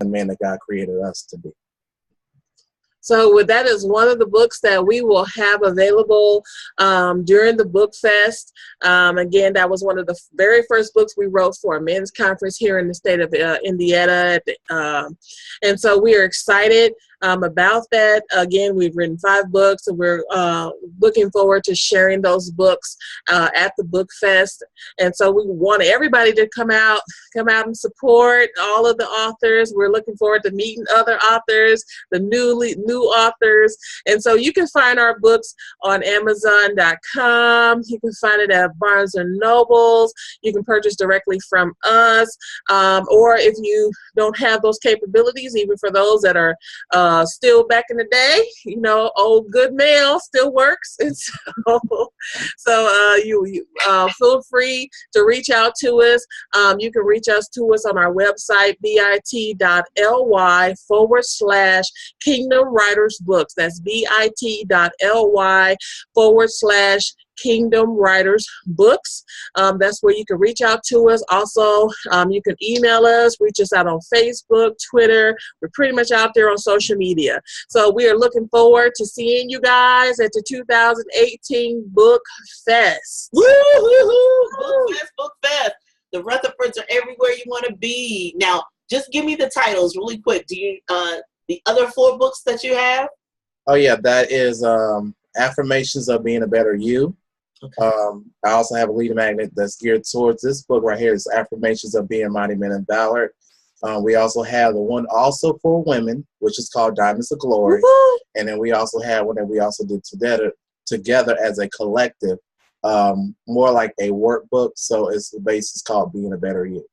man that God created us to be. So that is one of the books that we will have available during the book fest. Again, that was one of the very first books we wrote for a men's conference here in the state of Indiana. And so we are excited about that. Again, we've written 5 books, and we're looking forward to sharing those books at the book fest. And so we want everybody to come out and support all of the authors. We're looking forward to meeting other authors, the new authors. And so you can find our books on Amazon.com. You can find it at Barnes and Nobles. You can purchase directly from us. Or if you don't have those capabilities, even for those that are still back in the day, old good mail still works. And so you feel free to reach out to us. You can reach us on our website, bit.ly/Kingdom Writers Books. That's bit.ly/Kingdom Writers Books. That's where you can reach out to us. Also, you can email us, reach us out on Facebook, Twitter. We're pretty much out there on social media. So we are looking forward to seeing you guys at the 2018 Book Fest. Woo-hoo-hoo! Book Fest. The Rutherfords are everywhere you want to be. Now, just give me the titles really quick. Do you the other 4 books that you have? Oh yeah, that is Affirmations of Being a Better You. Okay. I also have a lead magnet that's geared towards this book right here. Is Affirmations of Being Mighty Men of Valor. We also have the one also for women, which is called Diamonds of Glory. Woo-hoo! And then we also have one that we also did together as a collective, more like a workbook. So it's the basis called Being a Better You.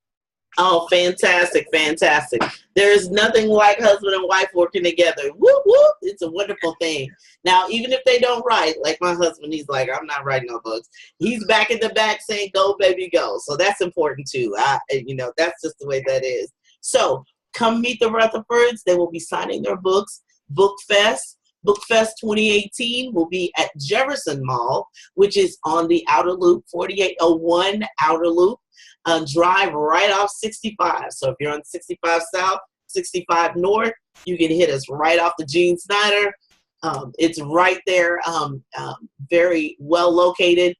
Oh, fantastic, fantastic. There's nothing like husband and wife working together. Whoop, whoop. It's a wonderful thing. Now, even if they don't write, like my husband, he's like, I'm not writing no books. He's back in the back saying, go, baby, go. So that's important, too. That's just the way that is. So come meet the Rutherfords. They will be signing their books. Book Fest 2018 will be at Jefferson Mall, which is on the Outer Loop, 4801 Outer Loop. Drive right off 65. So if you're on 65 South, 65 North, you can hit us right off the Gene Snyder. It's right there, very well located.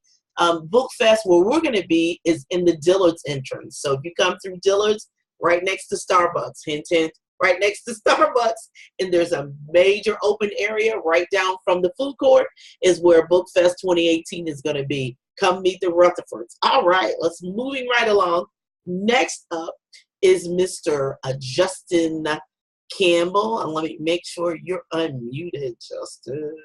Book Fest, where we're going to be, is in the Dillard's entrance. So if you come through Dillard's, right next to Starbucks, hint, hint, right next to Starbucks, and there's a major open area right down from the food court is where Book Fest 2018 is going to be. Come meet the Rutherfords. All right, let's moving right along. Next up is Mr. Justin Campbell. And let me make sure you're unmuted, Justin.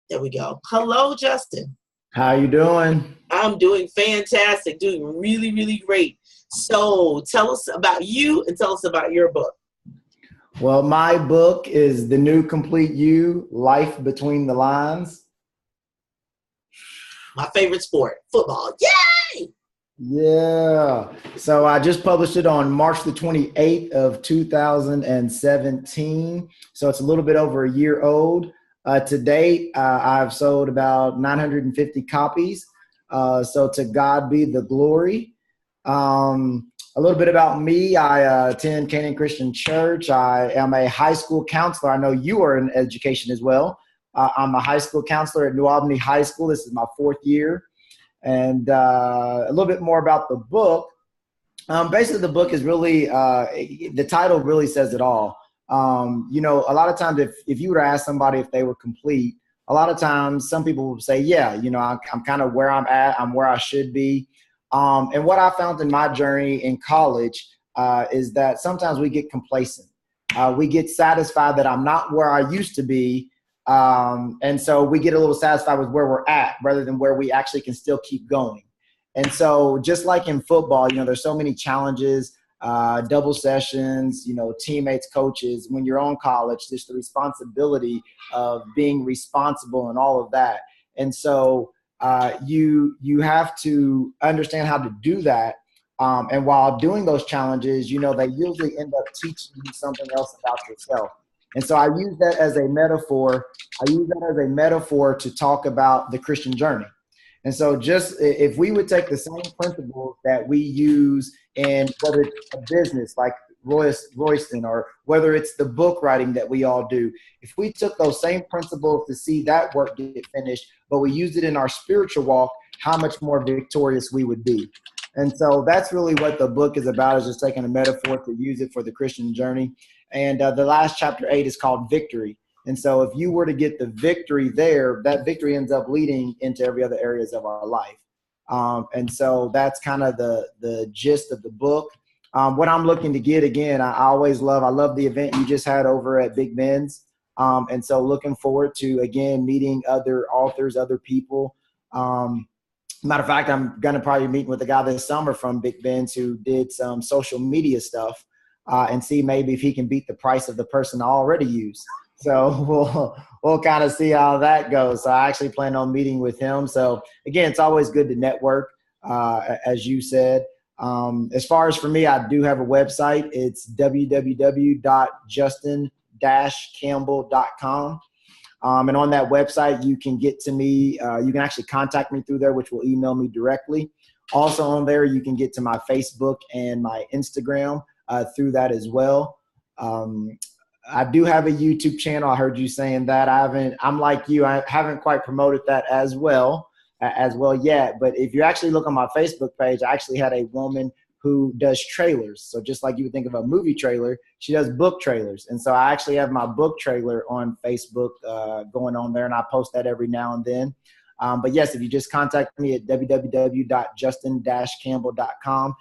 There we go. Hello, Justin. How you doing? I'm doing fantastic, doing really, really great. So tell us about you and tell us about your book. Well, my book is The New Complete You, Life Between the Lines. My favorite sport, football. Yay! Yeah. So I just published it on March the 28th of 2017. So it's a little bit over a year old. To date, I've sold about 950 copies. So to God be the glory. A little bit about me. I attend Canaan Christian Church. I am a high school counselor. I know you are in education as well. I'm a high school counselor at New Albany High School. This is my 4th year. And a little bit more about the book. Basically, the book is really, the title really says it all. A lot of times if you were to ask somebody if they were complete, a lot of times some people will say, yeah, I'm kind of where I'm at. I'm where I should be. And what I found in my journey in college is that sometimes we get complacent. We get satisfied that I'm not where I used to be. And so we get a little satisfied with where we're at rather than where we actually can still keep going. And so just like in football, there's so many challenges, double sessions, teammates, coaches. When you're on college, there's the responsibility of being responsible and all of that. And so you have to understand how to do that. And while doing those challenges, they usually end up teaching you something else about yourself. And so I use that as a metaphor. I use that as a metaphor to talk about the Christian journey. And so just if we would take the same principles that we use in whether it's a business like Royston, or whether it's the book writing that we all do, if we took those same principles to see that work get finished, but we used it in our spiritual walk, how much more victorious we would be. And so that's really what the book is about, is just taking a metaphor to use it for the Christian journey. And the last chapter 8 is called Victory. And so if you were to get the victory there, that victory ends up leading into every other areas of our life. And so that's kind of the gist of the book. What I'm looking to get, again, I love the event you just had over at Big Ben's. And so looking forward to, again, meeting other authors, other people. Matter of fact, I'm going to probably meet with a guy this summer from Big Ben's who did some social media stuff, and see maybe if he can beat the price of the person I already use. So we'll kind of see how that goes. So I actually plan on meeting with him. So again, it's always good to network, as you said. As far as for me, I do have a website. It's www.justin-campbell.com. And on that website, you can get to me. You can actually contact me through there, which will email me directly. Also on there, you can get to my Facebook and my Instagram through that as well. I do have a YouTube channel. I heard you saying that. I'm like you. I haven't quite promoted that as well yet. But if you actually look on my Facebook page, I actually had a woman who does trailers. So just like you would think of a movie trailer, she does book trailers. And so I actually have my book trailer on Facebook going on there, and I post that every now and then. But yes, if you just contact me at www.justin-campbell.com,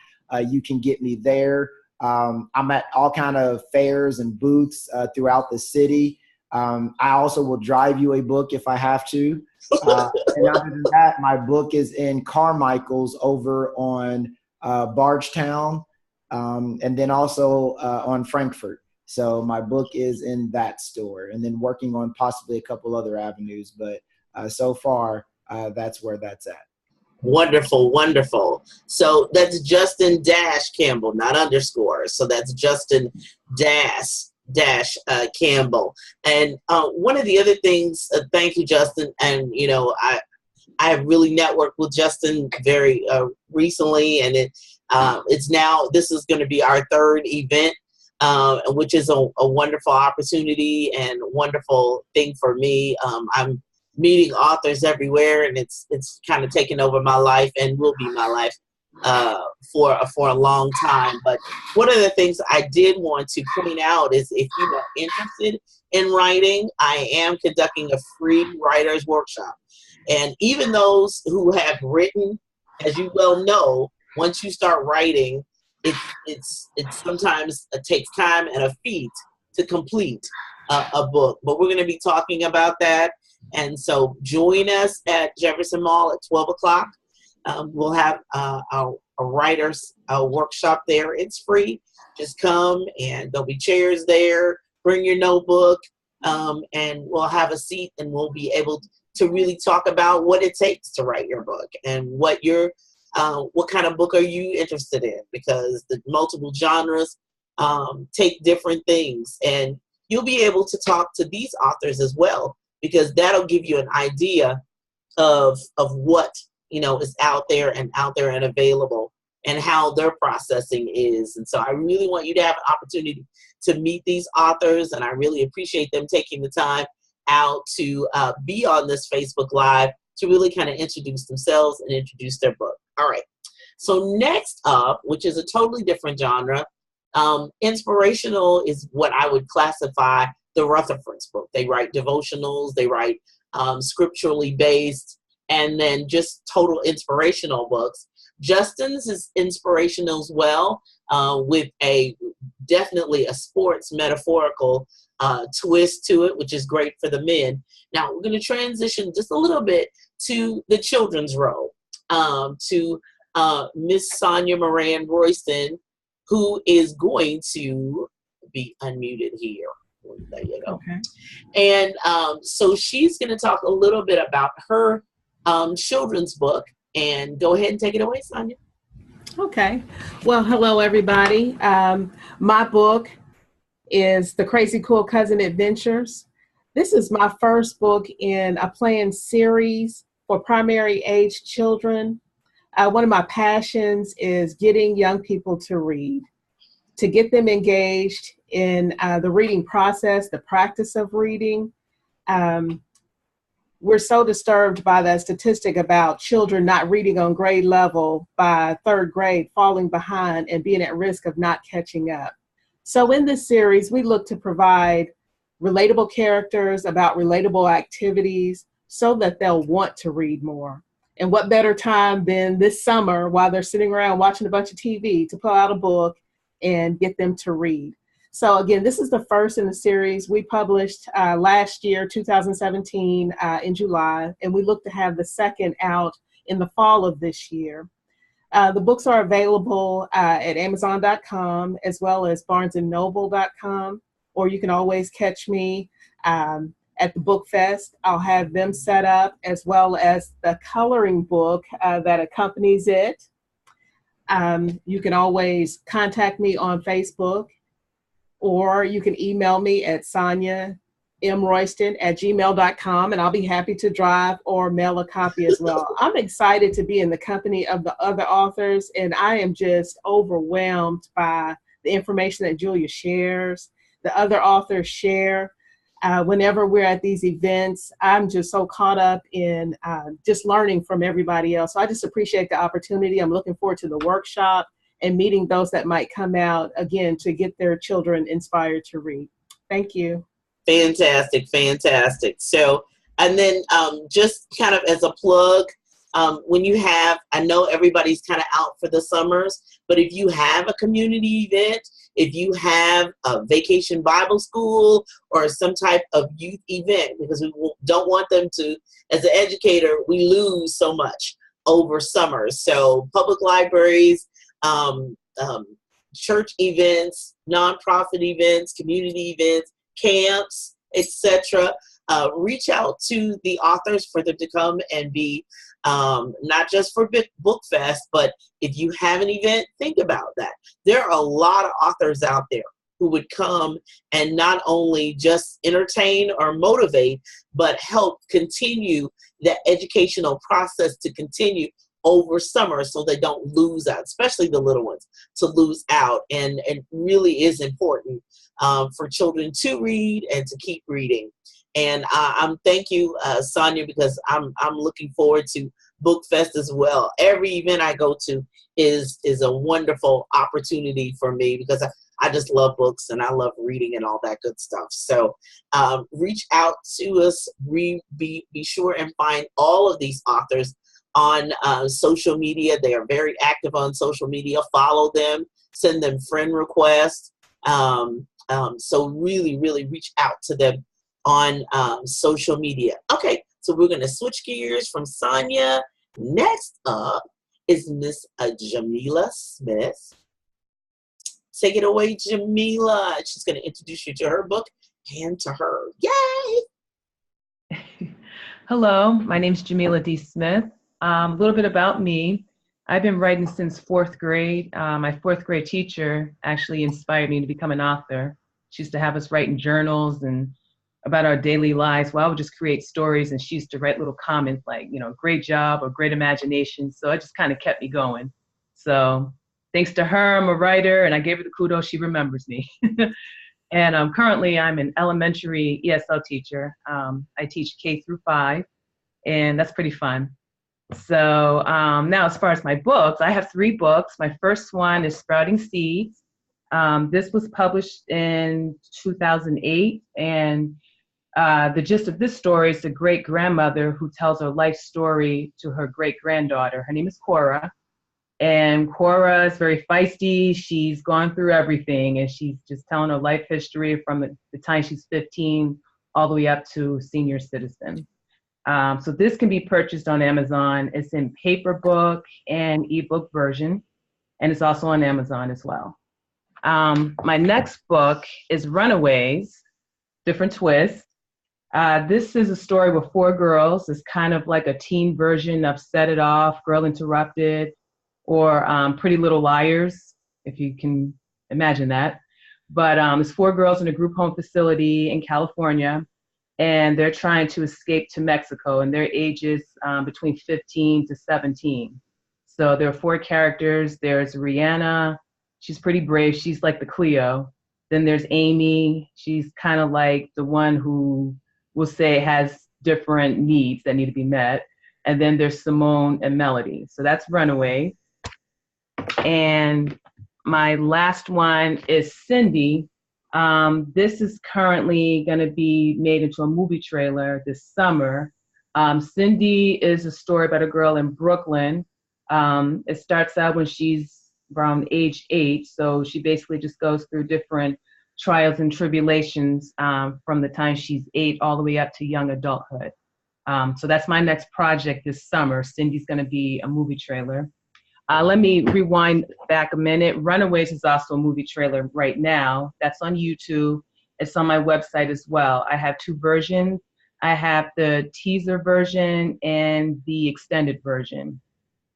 you can get me there. I'm at all kind of fairs and booths throughout the city. I also will drive you a book if I have to. And other than that, my book is in Carmichael's over on Bardstown, and then also on Frankfurt. So my book is in that store, and then working on possibly a couple other avenues. But so far, that's where that's at. Wonderful, wonderful. So that's Justin Campbell, not underscore. So that's Justin Campbell. And one of the other things, thank you, Justin. And I have really networked with Justin very recently, and it's now, this is going to be our third event, which is a wonderful opportunity and wonderful thing for me. I'm meeting authors everywhere, and it's kind of taken over my life and will be my life for a long time. But one of the things I did want to point out is, if you are interested in writing, I am conducting a free writer's workshop. And even those who have written, as you well know, once you start writing, it's sometimes it takes time and a feat to complete a book. But we're going to be talking about that. And so join us at Jefferson Mall at 12 o'clock. We'll have a writer's workshop there. It's free. Just come, and there'll be chairs there. Bring your notebook, and we'll have a seat, and we'll be able to really talk about what it takes to write your book, and what kind of book are you interested in, because the multiple genres take different things, and you'll be able to talk to these authors as well, because that'll give you an idea of what is out there and available, and how their processing is. And so I really want you to have an opportunity to meet these authors, and I really appreciate them taking the time out to be on this Facebook Live to really kind of introduce themselves and introduce their book. All right. So next up, which is a totally different genre, inspirational is what I would classify the Rutherfords book. They write devotionals, they write scripturally based, and then just total inspirational books. Justin's is inspirational as well, with definitely a sports metaphorical twist to it, which is great for the men. Now we're going to transition just a little bit to the children's role, to Miss Sonia Moran Royston, who is going to be unmuted here. There you go. Okay. And so she's going to talk a little bit about her children's book. And go ahead and take it away, Sonia. Okay. Well, hello, everybody. My book is The Crazy Cool Cousin Adventures. This is my first book in a planned series for primary age children. One of my passions is getting young people to read, to get them engaged in the reading process, the practice of reading. We're so disturbed by that statistic about children not reading on grade level by third grade, falling behind and being at risk of not catching up. So in this series, we look to provide relatable characters about relatable activities so that they'll want to read more. And what better time than this summer while they're sitting around watching a bunch of TV to pull out a book and get them to read. So again, this is the first in the series. We published last year, 2017, in July, and we look to have the second out in the fall of this year. The books are available at Amazon.com as well as BarnesandNoble.com, or you can always catch me at the Book Fest. I'll have them set up, as well as the coloring book that accompanies it. You can always contact me on Facebook, or you can email me at SoniaMRoyston@gmail.com, and I'll be happy to drive or mail a copy as well. I'm excited to be in the company of the other authors, and I am just overwhelmed by the information that Julia shares, the other authors share. Whenever we're at these events, I'm just so caught up in just learning from everybody else. So I just appreciate the opportunity. I'm looking forward to the workshop and meeting those that might come out, again, to get their children inspired to read. Thank you. Fantastic, fantastic. So, and then just kind of as a plug, when you have, I know everybody's kind of out for the summers, but if you have a community event, if you have a vacation Bible school or some type of youth event, because we don't want them to, as an educator, we lose so much over summers. So public libraries, church events, nonprofit events, community events, camps, etc. Reach out to the authors for them to come and be not just for Book Fest, but if you have an event, think about that. There are a lot of authors out there who would come and not only just entertain or motivate, but help continue that educational process to continue over summer so they don't lose out, especially the little ones, to lose out. And it really is important for children to read and to keep reading. And thank you, Sonia, because I'm looking forward to Book Fest as well. Every event I go to is a wonderful opportunity for me because I just love books and I love reading and all that good stuff. So reach out to us. Be sure and find all of these authors on social media. They are very active on social media. Follow them. Send them friend requests. So really, really reach out to them on social media. Okay, so we're going to switch gears from Sonia. Next up is Miss Jamila Smith. Take it away, Jamila. She's going to introduce you to her book and to her. Yay! Hello, my name's Jamila D. Smith. A little bit about me. I've been writing since fourth grade. My fourth grade teacher actually inspired me to become an author. She used to have us write in journals and about our daily lives. Well, I would just create stories, and she used to write little comments like, great job or great imagination. So it just kind of kept me going. So thanks to her, I'm a writer, and I gave her the kudos. She remembers me. And currently, I'm an elementary ESL teacher. I teach K through 5, and that's pretty fun. So now, as far as my books, I have 3 books. My first one is Sprouting Seeds. This was published in 2008, and the gist of this story is the great-grandmother who tells her life story to her great-granddaughter. Her name is Cora, and Cora is very feisty. She's gone through everything, and she's just telling her life history from the time she's 15 all the way up to senior citizen. So this can be purchased on Amazon. It's in paper book and ebook version, and it's also on Amazon as well. My next book is Runaways, Different Twist. This is a story with 4 girls. It's kind of like a teen version of Set It Off, Girl Interrupted, or Pretty Little Liars, if you can imagine that. But it's 4 girls in a group home facility in California. and they're trying to escape to Mexico, and their ages between 15 to 17. So there are 4 characters. There's Rihanna. She's pretty brave. She's like the Cleo. Then there's Amy. She's kind of like the one who we'll say has different needs that need to be met. And then there's Simone and Melody. So that's Runaway. And my last one is Cindy. This is currently going to be made into a movie trailer this summer. Cindy is a story about a girl in Brooklyn. It starts out when she's around age 8. So she basically just goes through different trials and tribulations from the time she's 8 all the way up to young adulthood. So that's my next project this summer. Cindy's going to be a movie trailer. Let me rewind back a minute. Runaways is also a movie trailer right now. That's on YouTube. It's on my website as well. I have 2 versions. I have the teaser version and the extended version.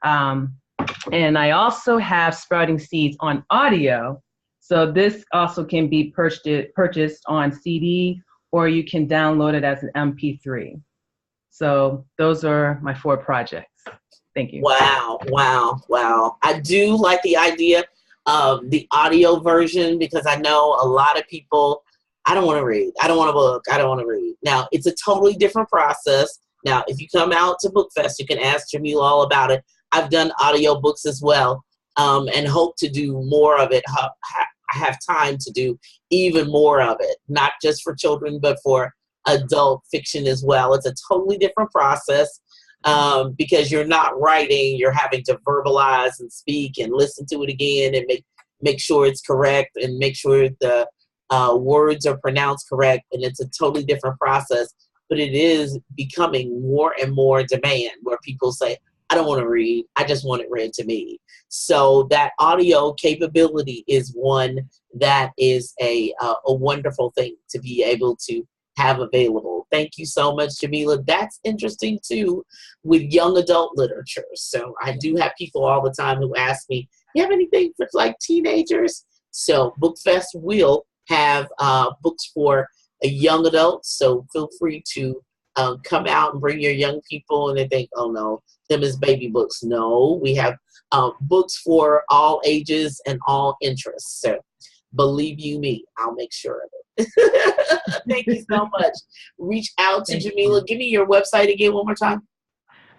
And I also have Sprouting Seeds on audio. So this also can be purchased on CD, or you can download it as an MP3. So those are my 4 projects. Thank you. Wow, wow, wow. I do like the idea of the audio version because I know a lot of people, I don't want to read. I don't want a book. I don't want to read. Now, it's a totally different process. Now, if you come out to BookFest, you can ask Jamila all about it. I've done audio books as well, and hope to do more of it. I have time to do even more of it, not just for children, but for adult fiction as well. It's a totally different process. Because you're not writing, you're having to verbalize and speak and listen to it again and make sure it's correct and make sure the words are pronounced correct. And it's a totally different process, but it is becoming more and more demand where people say, I don't want to read, I just want it read to me. So that audio capability is one that is a wonderful thing to be able to have available. Thank you so much, Jamila. That's interesting too with young adult literature. So I do have people all the time who ask me, you have anything for like teenagers? So BookFest will have books for a young adults. So feel free to come out and bring your young people and they think, oh no, them is baby books. No, we have books for all ages and all interests. So believe you me, I'll make sure of it. Thank you so much. Reach out to Jamila. Give me your website again one more time.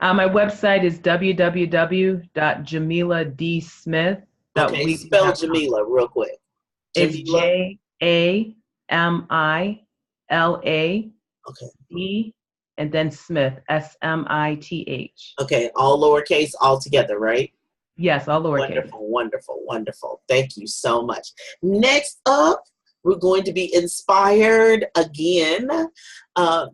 My website is www.jamiladsmith.com. Okay, spell Jamila real quick. It's Jamila. Okay. D and then Smith, Smith. Okay, all lowercase, all together, right? Yes, all lowercase. Wonderful, wonderful, wonderful. Thank you so much. Next up, we're going to be inspired again.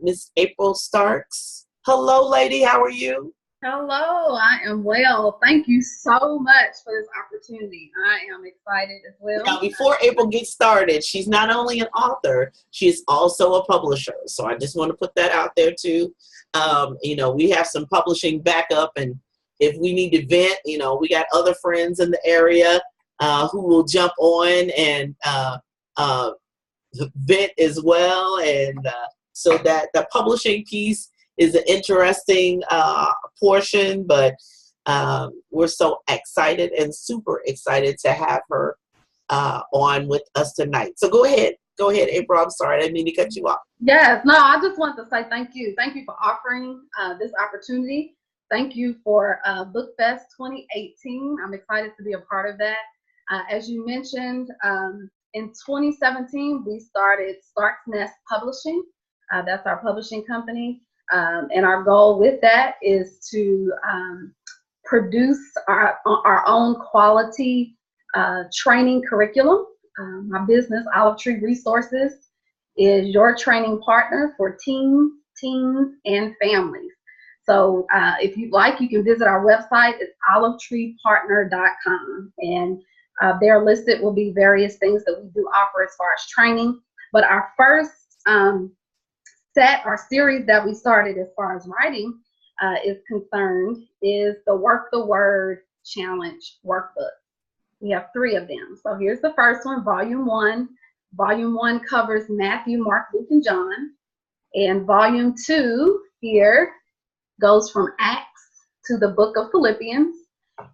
Miss April Starks. Hello, lady. How are you? Hello, I am well. Thank you so much for this opportunity. I am excited as well. Now, before April gets started, she's not only an author, she is also a publisher. So I just want to put that out there too. You know, we have some publishing backup, and if we need to vent, you know, we got other friends in the area who will jump on and vent as well. And so that the publishing piece is an interesting portion, but we're so excited and super excited to have her on with us tonight. So go ahead, April. I'm sorry, I didn't mean to cut you off. Yes, no, I just wanted to say thank you. Thank you for offering this opportunity. Thank you for BookFest 2018. I'm excited to be a part of that. As you mentioned, in 2017, we started Stark's Nest Publishing. That's our publishing company. And our goal with that is to produce our own quality training curriculum. My business, Olive Tree Resources, is your training partner for teens, and families. So if you'd like, you can visit our website. It's olivetreepartner.com. And there listed will be various things that we do offer as far as training. But our first set or series that we started as far as writing is concerned is the Work the Word Challenge workbook. We have 3 of them. So here's the first one, Volume 1. Volume 1 covers Matthew, Mark, Luke, and John. And volume 2 here goes from Acts to the book of Philippians.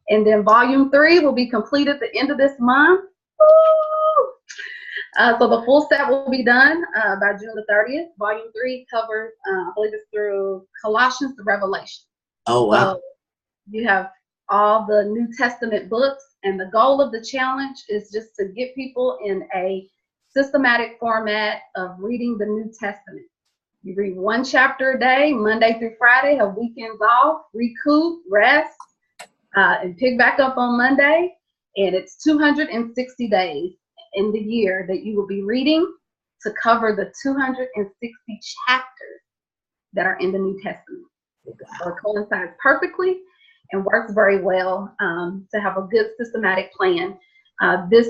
And then volume 3 will be complete at the end of this month. Woo! So the full set will be done by June the 30th. Volume 3 covers, I believe it's through Colossians to Revelation. Oh, wow. So you have all the New Testament books, and the goal of the challenge is just to get people in a systematic format of reading the New Testament. You read 1 chapter a day, Monday through Friday, have weekends off, recoup, rest, and pick back up on Monday. And it's 260 days in the year that you will be reading to cover the 260 chapters that are in the New Testament. So it coincides perfectly and works very well to have a good systematic plan. This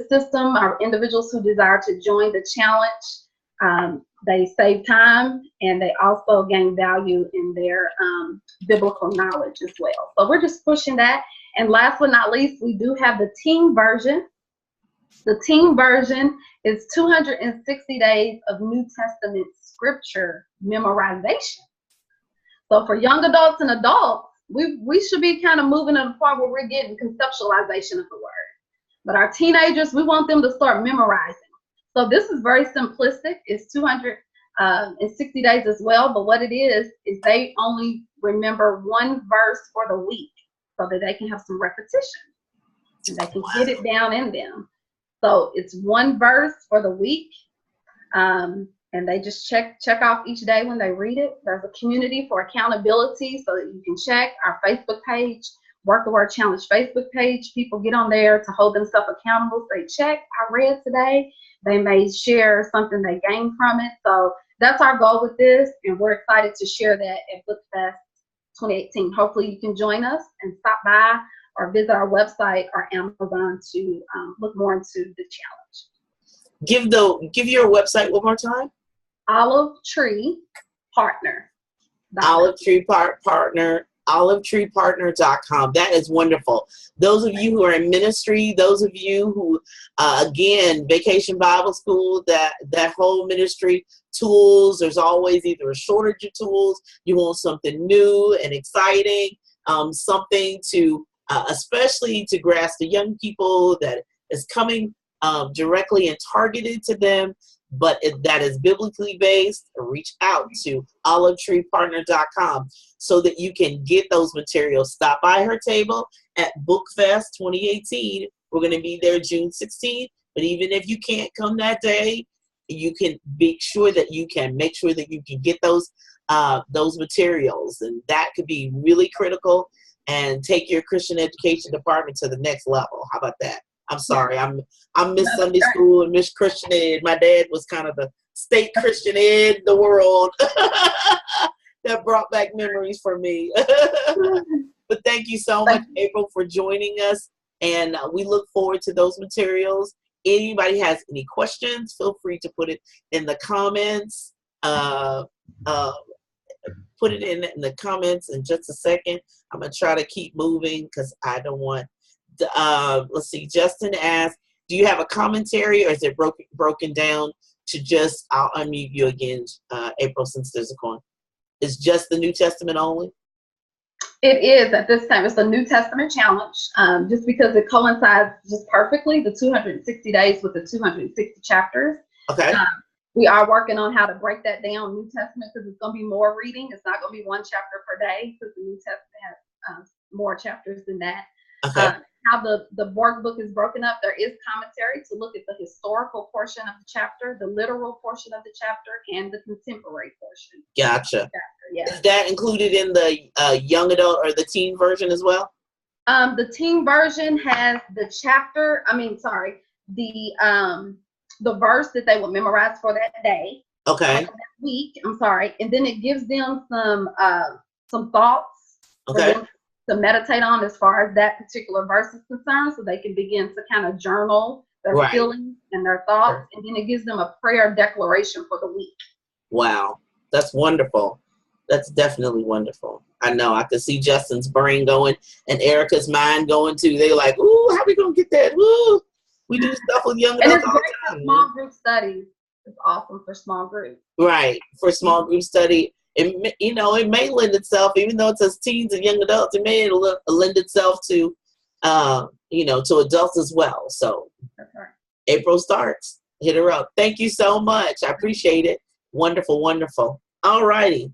system, our individuals who desire to join the challenge, they save time and they also gain value in their biblical knowledge as well. So we're just pushing that. And last but not least, we do have the teen version. The teen version is 260 days of New Testament scripture memorization. So for young adults and adults, we should be kind of moving to the point where we're getting conceptualization of the word. But our teenagers, we want them to start memorizing. So this is very simplistic. It's 260 days as well. But what it is they only remember 1 verse for the week so that they can have some repetition and they can get it down in them. So it's 1 verse for the week. And they just check off each day when they read it. There's a community for accountability so that you can check our Facebook page, Work the Word Challenge Facebook page. People get on there to hold themselves accountable. So they check, I read today. They may share something they gained from it. So that's our goal with this, and we're excited to share that at BookFest 2018. Hopefully you can join us and stop by or visit our website or Amazon to look more into the challenge. Give your website one more time. Olive Tree Partner. Olive Tree Partner. olivetreepartner.com. That is wonderful. Those of you who are in ministry, those of you who, again, Vacation Bible School, that whole ministry tools, there's always either a shortage of tools, you want something new and exciting, something to, especially to grasp the young people that is coming directly and targeted to them, but that is biblically based. Reach out to olivetreepartner.com so that you can get those materials. Stop by her table at BookFest 2018. We're going to be there June 16th, but even if you can't come that day, you can make sure that you can get those materials, and that could be really critical and take your Christian education department to the next level. How about that? I'm sorry, I'm Miss Sunday School and Miss Christian Ed. My dad was kind of the state Christian ed in the world. That brought back memories for me. But thank you so much, April, for joining us, and we look forward to those materials. Anybody has any questions, feel free to put it in the comments. Put it in the comments in just a second. I'm going to try to keep moving because I don't want let's see. Justin asked, do you have a commentary, or is it broken down to just, I'll unmute you again, April, since there's a coin. It's just the New Testament only? It is at this time. It's a New Testament challenge, just because it coincides just perfectly, the 260 days with the 260 chapters. Okay. We are working on how to break that down, New Testament, because it's going to be more reading. It's not going to be 1 chapter per day, because the New Testament has more chapters than that. Okay. How the workbook is broken up, there is commentary to look at the historical portion of the chapter, the literal portion of the chapter, and the contemporary portion. Gotcha. Yeah. Is that included in the young adult or the teen version as well? The teen version has the the verse that they will memorize for that day. Okay. That week, and then it gives them some thoughts for them to meditate on as far as that particular verse is concerned, so they can begin to kind of journal their feelings and their thoughts, and then it gives them a prayer declaration for the week. Wow, that's wonderful. That's definitely wonderful. I know, I could see Justin's brain going and Erica's mind going too. They're like, ooh, how we gonna get that? Ooh, we do stuff with young adults all the time. Small group studies. is awesome for small groups. Right, for small group study. It may lend itself, even though it says teens and young adults, it may lend itself to, to adults as well. So That's right. April starts. Hit her up. Thank you so much. I appreciate it. Wonderful, wonderful. All righty.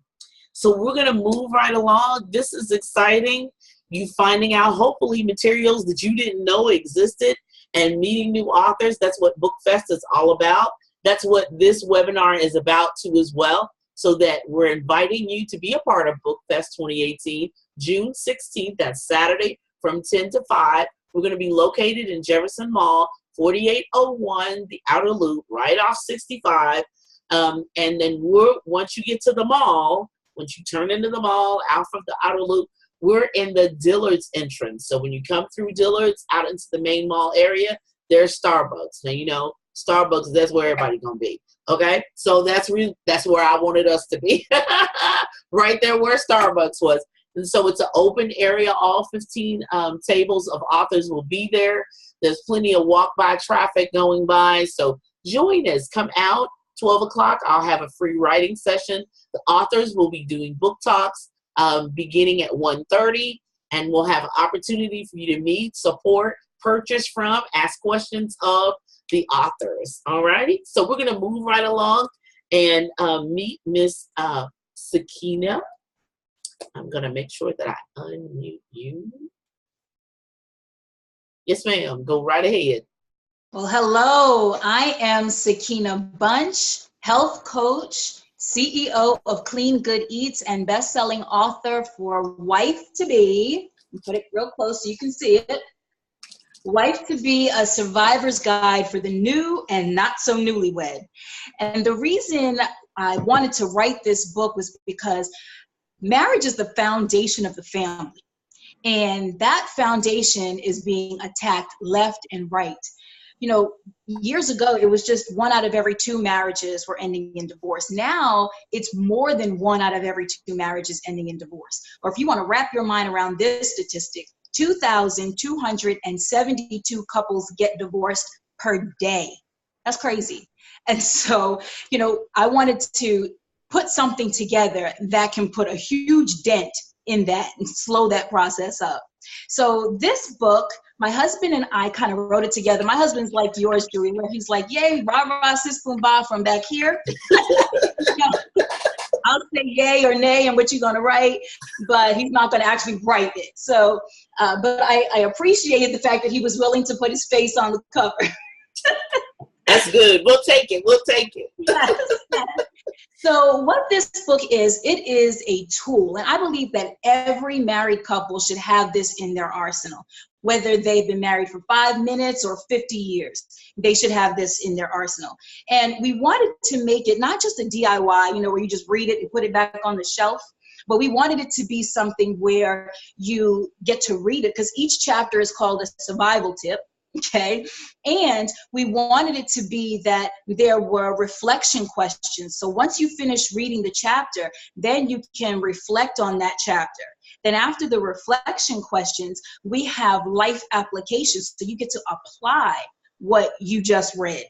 So we're going to move right along. This is exciting. You finding out, hopefully, materials that you didn't know existed and meeting new authors. That's what BookFest is all about. That's what this webinar is about too as well. So that we're inviting you to be a part of BookFest 2018, June 16th, that's Saturday from 10 to 5. We're going to be located in Jefferson Mall, 4801, the Outer Loop, right off 65. And then once you get to the mall, once you turn into the mall, out from the Outer Loop, we're in the Dillard's entrance. So when you come through Dillard's out into the main mall area, there's Starbucks. Now, Starbucks, that's where everybody's going to be. Okay, so that's where I wanted us to be, right there where Starbucks was. And so it's an open area. All 15 tables of authors will be there. There's plenty of walk-by traffic going by. So join us. Come out, 12 o'clock. I'll have a free writing session. The authors will be doing book talks beginning at 1:30, and we'll have an opportunity for you to meet, support, purchase from, ask questions of the authors. All righty, so we're going to move right along and meet Miss Sakina. I'm going to make sure that I unmute you. Yes, ma'am. Go right ahead. Well, hello. I am Sakina Bunch, health coach, CEO of Clean Good Eats, and best-selling author for Wife to Be. Put it real close so you can see it. Wife to Be, a survivor's guide for the new and not so newlywed. And the reason I wanted to write this book was because marriage is the foundation of the family. And that foundation is being attacked left and right. Years ago, it was just 1 out of every 2 marriages were ending in divorce. Now, it's more than 1 out of every 2 marriages ending in divorce. Or if you want to wrap your mind around this statistic, 2,272 couples get divorced per day. That's crazy. And so, I wanted to put something together that can put a huge dent in that and slow that process up. So this book, my husband and I kind of wrote it together. My husband's like yours, Julie, where he's like, yay, rah, rah, sis, boom, bah, from back here. I'll say yay or nay and what you're going to write, but he's not going to actually write it. So, but I appreciated the fact that he was willing to put his face on the cover. That's good. We'll take it. We'll take it. Yes. So what this book is, it is a tool. And I believe that every married couple should have this in their arsenal. Whether they've been married for 5 minutes or 50 years, they should have this in their arsenal. And we wanted to make it not just a DIY, where you just read it and put it back on the shelf, but we wanted it to be something where you get to read it, because each chapter is called a survival tip. Okay. And we wanted it to be that there were reflection questions. So once you finish reading the chapter, then you can reflect on that chapter. Then after the reflection questions, we have life applications. So you get to apply what you just read.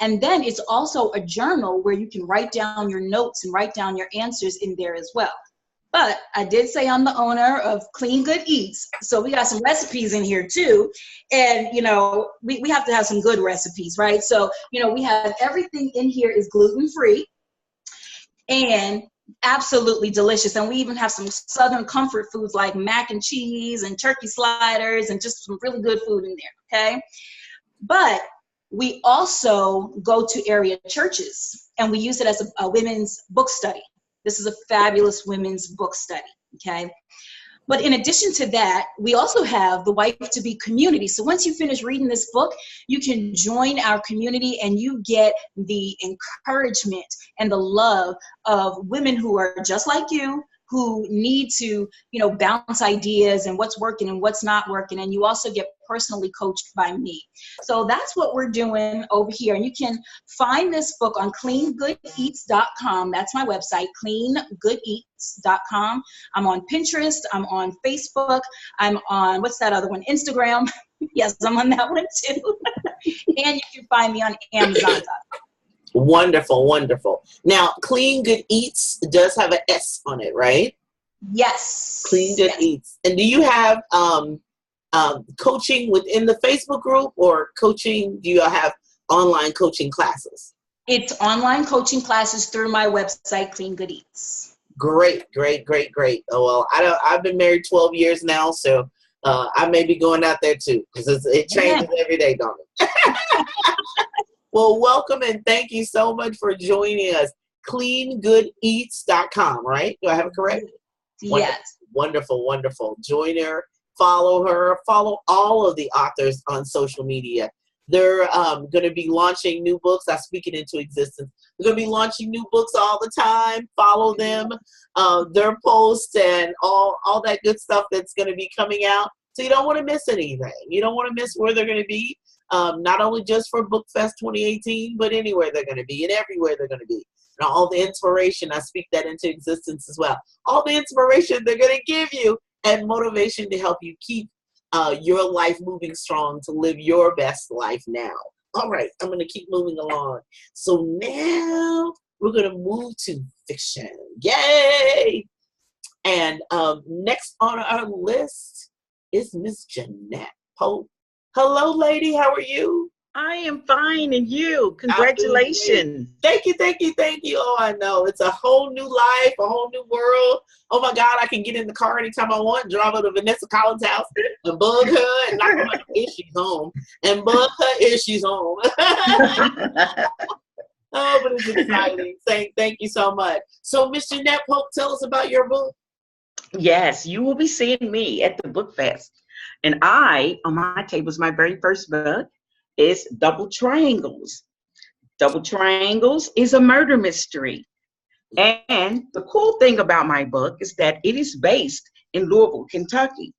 And then it's also a journal where you can write down your notes and write down your answers in there as well. But I did say I'm the owner of Clean Good Eats. So we got some recipes in here too. And, we have to have some good recipes, right? So, we have everything in here is gluten-free and absolutely delicious. And we even have some Southern comfort foods like mac and cheese and turkey sliders and just some really good food in there, okay? But we also go to area churches and we use it as a women's book study. This is a fabulous women's book study, okay? But in addition to that, we also have the Wife to Be community. So once you finish reading this book, you can join our community and you get the encouragement and the love of women who are just like you, who need to, bounce ideas and what's working and what's not working. And you also get personally coached by me. So that's what we're doing over here. And you can find this book on cleangoodeats.com. That's my website, cleangoodeats.com. I'm on Pinterest. I'm on Facebook. I'm on, what's that other one? Instagram. Yes, I'm on that one too. And you can find me on Amazon.com. Wonderful, wonderful. Now, Clean Good Eats does have an S on it, right? Yes. Clean Good Eats. And do you have coaching within the Facebook group, or coaching? Do you have online coaching classes? It's online coaching classes through my website, Clean Good Eats. Great, great, great, great. Oh, well, I've been married 12 years now, so I may be going out there too, because it changes every day, don't it? Well, welcome and thank you so much for joining us. CleanGoodEats.com, right? Do I have it correct? Yes. Wonderful, wonderful. Join her, follow all of the authors on social media. They're going to be launching new books. I speak it into existence. They're going to be launching new books all the time. Follow them, their posts, and all that good stuff that's going to be coming out. So you don't want to miss anything. You don't want to miss where they're going to be, not only just for BookFest 2018, but anywhere they're going to be and everywhere they're going to be. And all the inspiration, I speak that into existence as well. All the inspiration they're going to give you and motivation to help you keep your life moving strong, to live your best life now. All right, I'm going to keep moving along. So now we're going to move to fiction. Yay! And next on our list is Miss Jeanette Pope. Hello, lady. How are you? I am fine, and you? Congratulations. Thank you, thank you, thank you. Oh, I know. It's a whole new life, a whole new world. Oh, my God, I can get in the car anytime I want, drive over to Vanessa Collins' house and bug her and knock on her if she's home, and bug her if she's home. Oh, but it's exciting. Thank you so much. So, Miss Jeanette Pope, tell us about your book. Yes, you will be seeing me at the Book Fest. And on my table is my very first book. Is Double Triangles. Double Triangles is a murder mystery. And the cool thing about my book is that it is based in Louisville, Kentucky.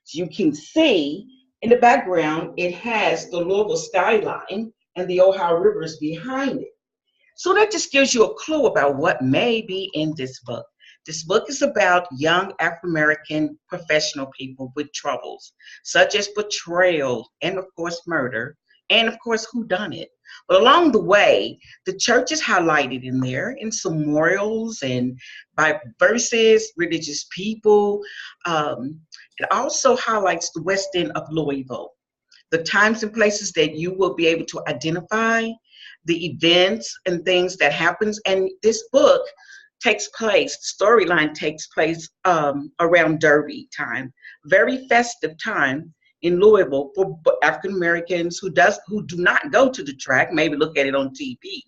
So you can see in the background, it has the Louisville skyline and the Ohio River is behind it. So that just gives you a clue about what may be in this book. This book is about young African-American professional people with troubles, such as betrayal and, of course, murder. And of course, whodunit. But along the way, the church is highlighted in there in some morals and by verses, religious people. It also highlights the West End of Louisville, the times and places that you will be able to identify, the events and things that happens. And this book takes place, the storyline takes place around Derby time, very festive time in Louisville for African Americans who do not go to the track, maybe look at it on TV.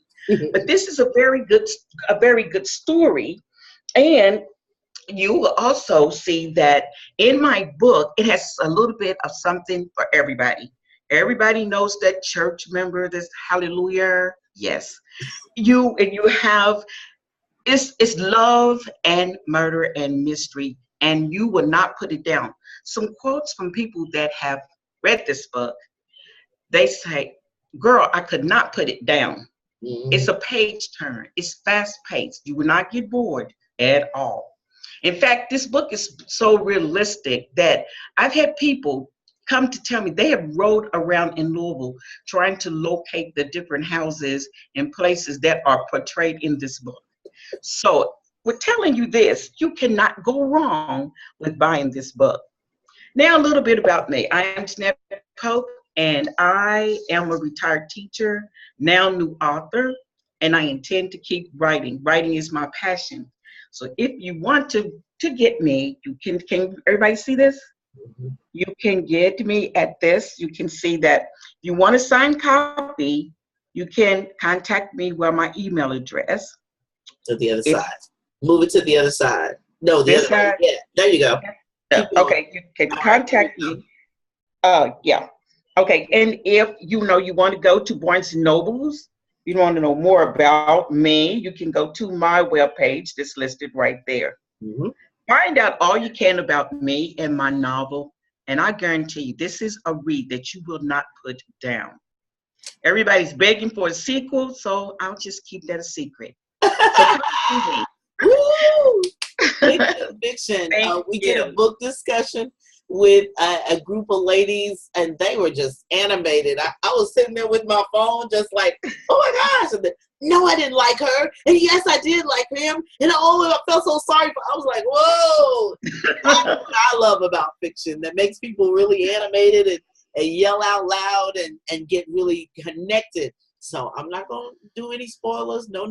But this is a very good story. And you will also see that in my book, it has a little bit of something for everybody. Everybody knows that church member, this hallelujah. Yes. You have, it's love and murder and mystery, and you will not put it down. Some quotes from people that have read this book, they say, girl, I could not put it down. Mm-hmm. It's a page turn. It's fast paced. You will not get bored at all. In fact, this book is so realistic that I've had people come to tell me they have rode around in Louisville trying to locate the different houses and places that are portrayed in this book. So we're telling you this, you cannot go wrong with buying this book. Now, a little bit about me. I am Jeanette Pope, and I am a retired teacher, now new author, and I intend to keep writing. Writing is my passion. So if you want to get me, you can everybody see this? You can get me at this. You can see that if you want a signed copy, you can contact me with my email address. To the other side. Move it to the other side. No, the other side. Yeah, there you go. Okay, you can contact me. Yeah. Okay, and if you want to go to Barnes & Noble's, you want to know more about me, you can go to my webpage that's listed right there. Mm-hmm. Find out all you can about me and my novel, and I guarantee you this is a read that you will not put down. Everybody's begging for a sequel, so I'll just keep that a secret. So Woo! Fiction. We did a book discussion with a group of ladies, and they were just animated. I was sitting there with my phone just like, oh my gosh. And then, no, I didn't like her. And yes, I did like him. And I felt so sorry. I was like, whoa. That's what I love about fiction, that makes people really animated and yell out loud and get really connected. So I'm not going to do any spoilers. No.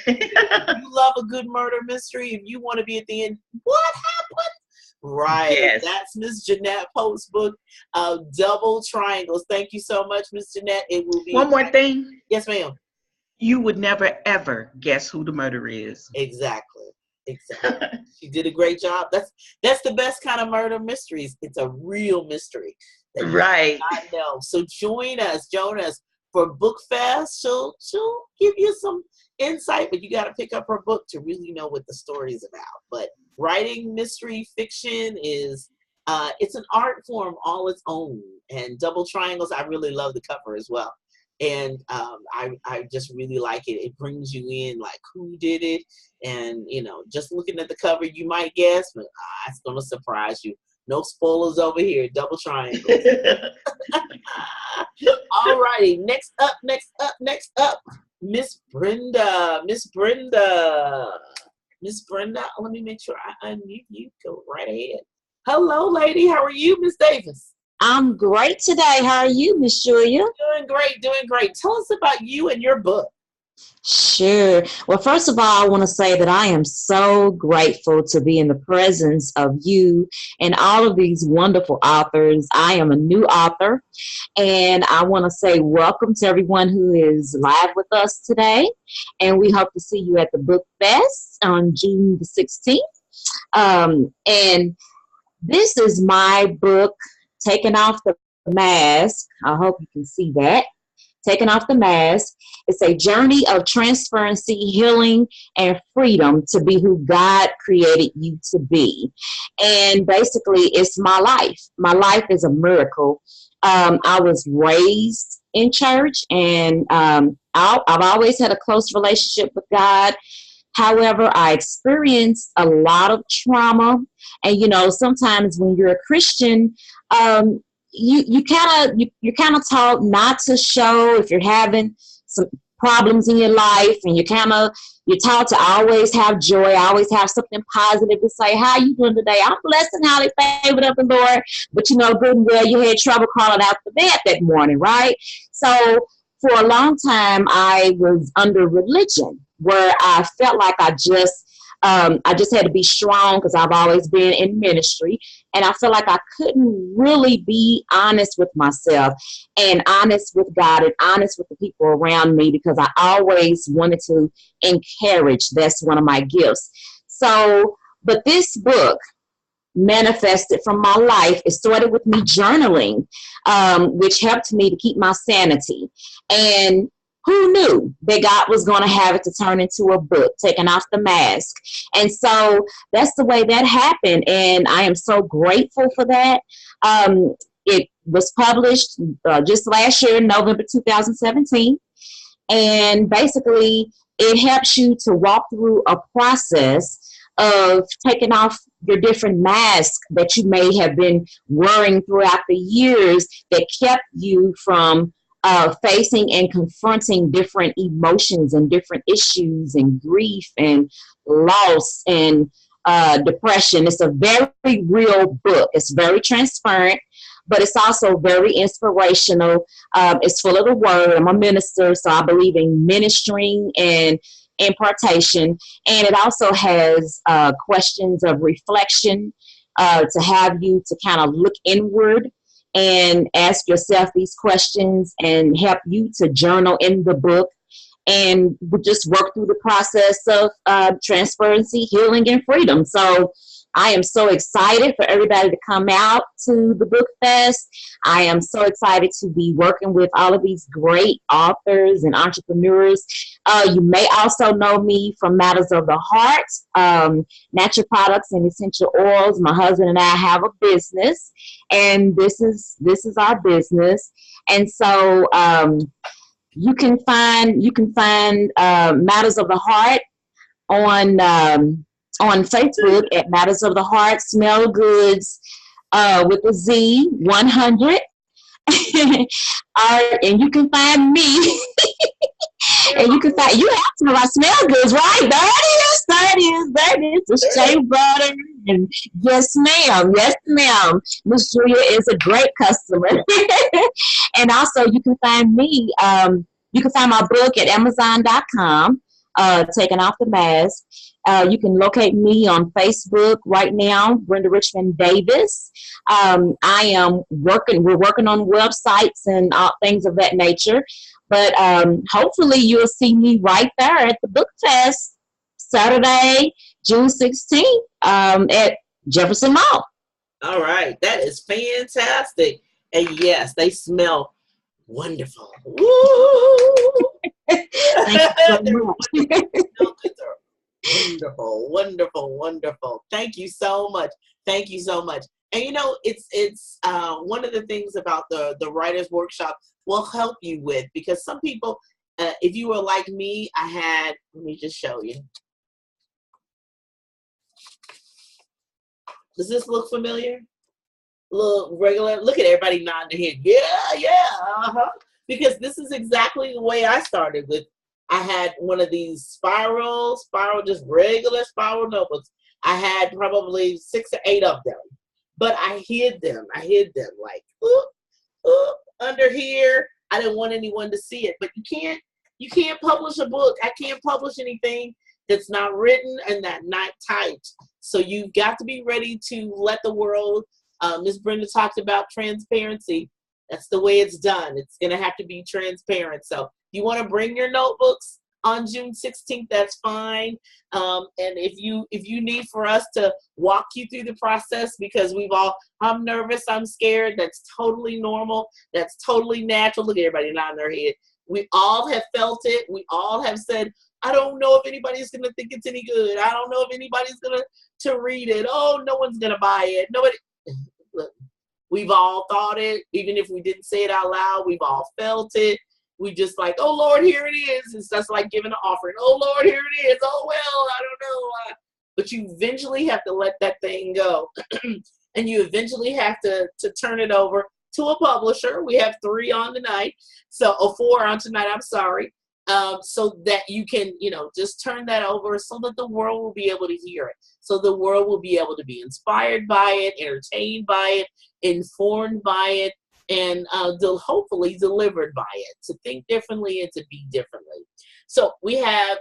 If you love a good murder mystery, if you want to be at the end, what happened? Right. Yes. That's Miss Jeanette Pope's book, Double Triangles. Thank you so much, Miss Jeanette. It will be. One more thing. Yes, ma'am. You would never, ever guess who the murderer is. Exactly. She did a great job. That's the best kind of murder mysteries. It's a real mystery. That Right. I know. So join us for Book Fest. She'll give you some insight, but you got to pick up her book to really know what the story is about. But writing mystery fiction is it's an art form all its own. And Double Triangles, I really love the cover as well. And I just really like it. It brings you in, like, who did it? And, just looking at the cover, you might guess, but it's going to surprise you. No spoilers over here. Double Triangles. All righty. Next up. Miss Brenda. Let me make sure I unmute you. Go right ahead. Hello, lady. How are you, Miss Davis? I'm great today. How are you, Miss Julia? Doing great. Tell us about you and your book. Sure. Well, first of all, I want to say that I am so grateful to be in the presence of you and all of these wonderful authors. I am a new author, and I want to say welcome to everyone who is live with us today. And we hope to see you at the Book Fest on June the 16th. And this is my book, Taking Off the Mask. I hope you can see that. Taking Off the Mask. It's a journey of transparency, healing, and freedom to be who God created you to be. And basically, it's my life. My life is a miracle. I was raised in church, and I've always had a close relationship with God. However, I experienced a lot of trauma. And, sometimes when you're a Christian, you're kind of taught not to show if you're having some problems in your life, and you're taught to always have joy, always have something positive to say. How you doing today? I'm blessed and highly favored of the Lord. But good and well, you had trouble crawling out the bed that morning, right? So for a long time, I was under religion, where I felt like I just had to be strong because I've always been in ministry. And I felt like I couldn't really be honest with myself and honest with God and honest with the people around me, because I always wanted to encourage. That's one of my gifts. So, but this book manifested from my life. It started with me journaling, which helped me to keep my sanity. And who knew that God was going to have it to turn into a book, Taking Off the Mask? And so that's the way that happened. And I am so grateful for that. It was published just last year, November 2017. And basically, it helps you to walk through a process of taking off your different masks that you may have been wearing throughout the years that kept you from facing and confronting different emotions and different issues and grief and loss and depression. It's a very real book. It's very transparent, but it's also very inspirational. It's full of the word. I'm a minister, so I believe in ministering and impartation. And it also has questions of reflection to have you to kind of look inward and ask yourself these questions, and help you to journal in the book. And we just work through the process of transparency, healing, and freedom. So I am so excited for everybody to come out to the Book Fest. I am so excited to be working with all of these great authors and entrepreneurs. You may also know me from Matters of the Heart, natural products and essential oils. My husband and I have a business, and this is our business. And so you can find Matters of the Heart on Facebook at Matters of the Heart, Smell Goods, with a Z, 100. And you can find me. And you can find, you have some of our smell goods, right? There it is. The shea butter. And yes, ma'am. Miss Julia is a great customer. And also, you can find me. You can find my book at Amazon.com. Taking Off the Mask. You can locate me on Facebook right now, Brenda Richmond Davis. We're working on websites and things of that nature. But hopefully you'll see me right there at the Book Fest Saturday, June 16th at Jefferson Mall. All right. That is fantastic. And yes, they smell wonderful. Woo! Thank you so much. Wonderful. Thank you so much. And you know, it's one of the things about the writers workshop will help you with, because some people, if you were like me, let me just show you. Does this look familiar? Look regular? Look at everybody nodding their head. Yeah. Because this is exactly the way I started with. I had one of these spiral, just regular spiral notebooks. I had probably 6 or 8 of them, but I hid them like under here. I didn't want anyone to see it, but you can't publish a book. I can't publish anything that's not written and that not typed. So you've got to be ready to let the world. Ms. Brenda talked about transparency. That's the way it's done. It's going to have to be transparent. So you want to bring your notebooks on June 16th, that's fine. And if you need for us to walk you through the process, because I'm nervous, I'm scared, that's totally normal. That's totally natural. Look at everybody nodding their head. We all have felt it. We all have said, I don't know if anybody's going to think it's any good. I don't know if anybody's going to read it. Oh, no one's going to buy it. Nobody. Look, we've all thought it. Even if we didn't say it out loud, we've all felt it. We just like, oh, Lord, here it is. It's just like giving an offering. Oh, Lord, here it is. Oh, well, I don't know. But you eventually have to let that thing go. And you eventually have to turn it over to a publisher. We have 3 on tonight. Or 4 on tonight, I'm sorry. So that you can, just turn that over so that the world will be able to hear it. So the world will be able to be inspired by it, entertained by it, informed by it, and hopefully delivered by it, to think differently and to be differently. So we have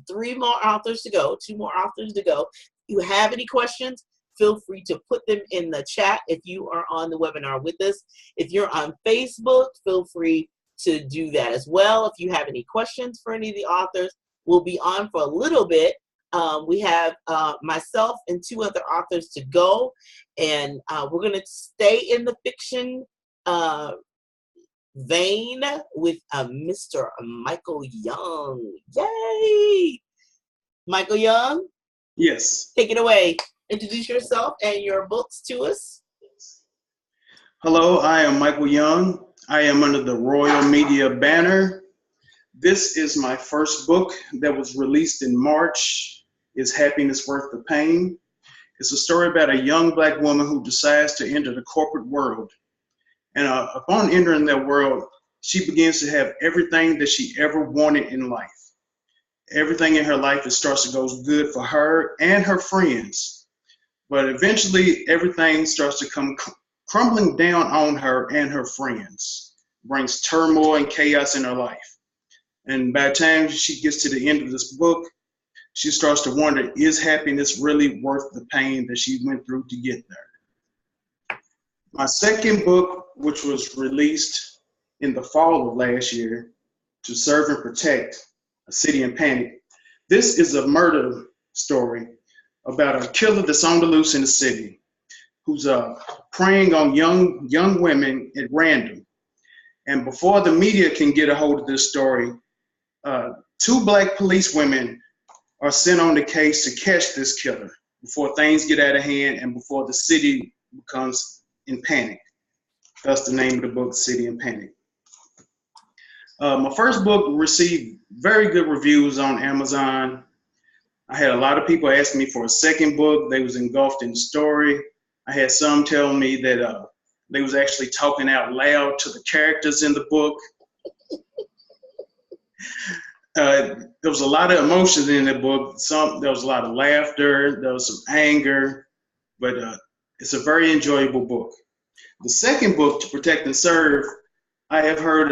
3 more authors to go, 2 more authors to go. If you have any questions, feel free to put them in the chat if you are on the webinar with us. If you're on Facebook, feel free to do that as well. If you have any questions for any of the authors, we'll be on for a little bit. We have myself and 2 other authors to go, and we're going to stay in the fiction vein with Mr. Michael Young. Yay! Michael Young? Yes. Take it away. Introduce yourself and your books to us. Hello, I am Michael Young. I am under the Royal Media banner. This is my first book that was released in March. Is Happiness Worth the Pain? It's a story about a young Black woman who decides to enter the corporate world. And upon entering that world, she begins to have everything that she ever wanted in life. Everything in her life, it starts to go good for her and her friends. But eventually, everything starts to come crumbling down on her and her friends. Brings turmoil and chaos in her life. And by the time she gets to the end of this book, she starts to wonder, is happiness really worth the pain that she went through to get there? My second book, which was released in the fall of last year, To Serve and Protect, A City in Panic. This is a murder story about a killer that's on the loose in the city, who's preying on young women at random. And before the media can get a hold of this story, 2 Black police women are sent on the case to catch this killer before things get out of hand and before the city becomes in panic. That's the name of the book, City in Panic. My first book received very good reviews on Amazon. I had a lot of people asking me for a second book. They was engulfed in the story. I had some tell me that they was actually talking out loud to the characters in the book. There was a lot of emotions in the book. There was a lot of laughter, there was some anger, but it's a very enjoyable book. The second book, To Protect and Serve, I have heard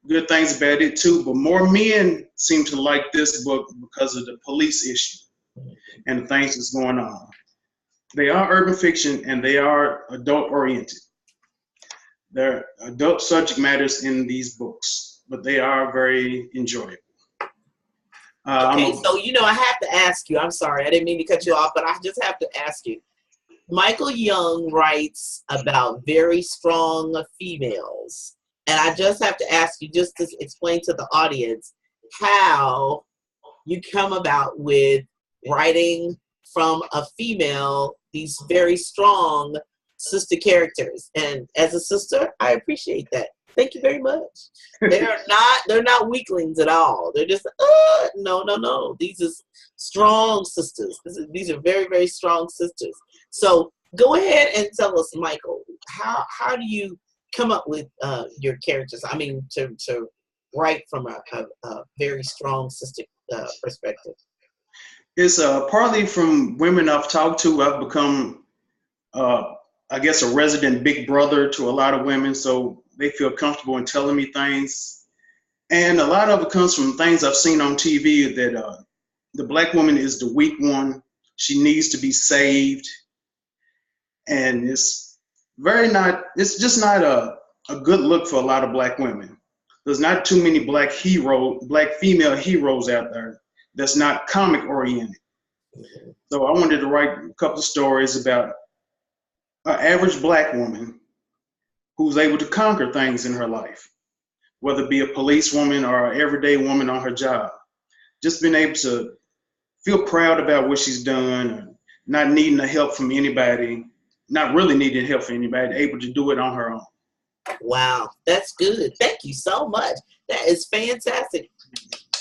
good things about it too, but more men seem to like this book because of the police issue and the things that's going on. They are urban fiction and they are adult oriented. There are adult subject matters in these books, but they are very enjoyable. Okay, so I have to ask you, I'm sorry, I didn't mean to cut you off, but I just have to ask you. Michael Young writes about very strong females. And I just have to ask you, just to explain to the audience, how you come about with writing from a female these very strong sister characters. And as a sister, I appreciate that. Thank you very much. They're not weaklings at all. They're just, no. These are strong sisters. These are very, very strong sisters. So go ahead and tell us, Michael, how do you come up with your characters? I mean, to write from a very strong sister perspective. It's partly from women I've talked to. I've become, I guess, a resident big brother to a lot of women, so they feel comfortable in telling me things. And a lot of it comes from things I've seen on TV, that the Black woman is the weak one. She needs to be saved. And it's just not a good look for a lot of Black women. There's not too many Black female heroes out there that's not comic oriented. So I wanted to write a couple of stories about an average Black woman who's able to conquer things in her life, whether it be a policewoman or an everyday woman on her job. Just being able to feel proud about what she's done, and not needing the help from anybody, not really needing help from anybody, able to do it on her own. Wow, that's good. Thank you so much. That is fantastic.